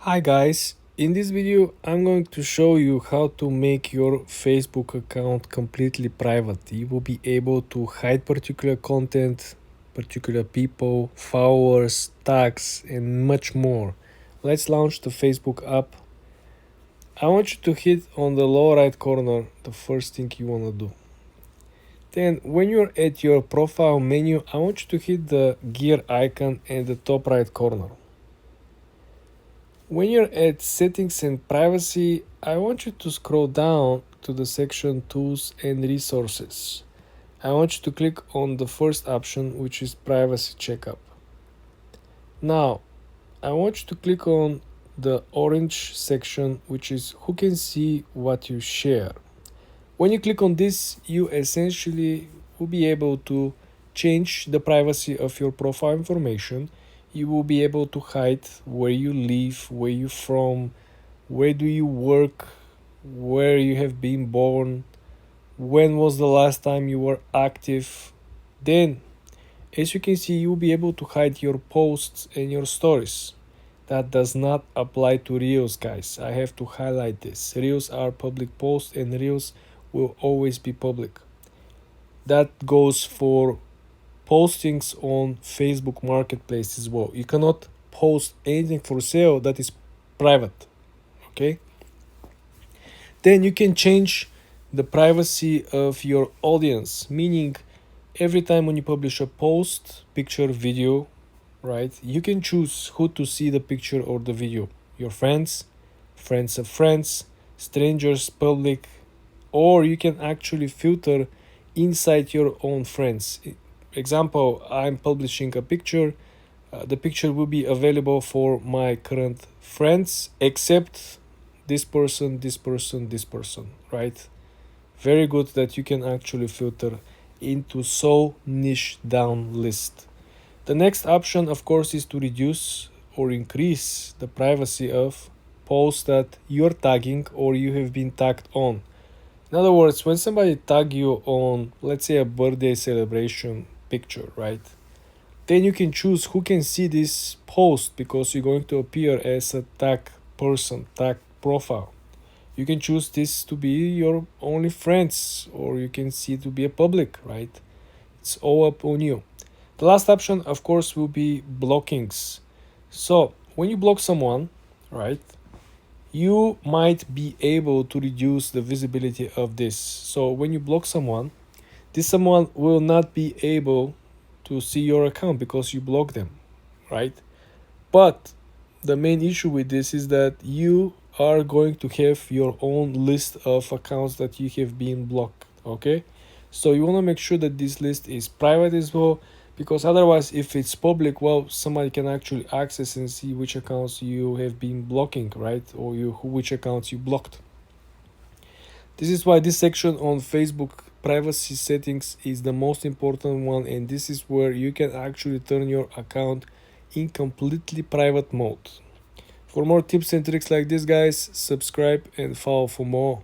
Hi guys, in this video I'm going to show you how to make your Facebook account completely private. You will be able to hide particular content, particular people, followers, tags and much more. Let's launch the Facebook app. I want you to hit on the lower right corner the first thing you want to do. Then when you're at your profile menu, I want you to hit the gear icon in the top right corner. When you're at settings and privacy, I want you to scroll down to the section tools and resources. I want you to click on the first option, which is privacy checkup. Now, I want you to click on the orange section, which is who can see what you share. When you click on this, you essentially will be able to change the privacy of your profile information. You will be able to hide where you live, where you're from, where do you work, where you have been born, when was the last time you were active. Then, as you can see, you'll be able to hide your posts and your stories. That does not apply to Reels, guys. I have to highlight this. Reels are public posts and Reels will always be public. That goes for postings on Facebook Marketplace as well. You cannot post anything for sale that is private. Okay? Then you can change the privacy of your audience, meaning every time when you publish a post, picture, video, right, you can choose who to see the picture or the video. Your friends, friends of friends, strangers, public, or you can actually filter inside your own friends. Example, I'm publishing a picture. The picture will be available for my current friends, except this person, this person, this person, right? Very good that you can actually filter into so niche down list. The next option, of course, is to reduce or increase the privacy of posts that you're tagging or you have been tagged on. In other words, when somebody tag you on, let's say, a birthday celebration picture, right? Then you can choose who can see this post because you're going to appear as a tag person, tag profile. You can choose this to be your only friends or you can see it to be a public, right? It's all up on you. The last option, of course, will be blockings. So when you block someone, right, you might be able to reduce the visibility of this. So when you block someone, this someone will not be able to see your account because you block them, right? But the main issue with this is that you are going to have your own list of accounts that you have been blocked, okay? So you want to make sure that this list is private as well, because otherwise if it's public, well, somebody can actually access and see which accounts you have been blocking, right? Or which accounts you blocked. This is why this section on Facebook privacy settings is the most important one, and this is where you can actually turn your account in completely private mode. For more tips and tricks like this, guys, subscribe and follow for more.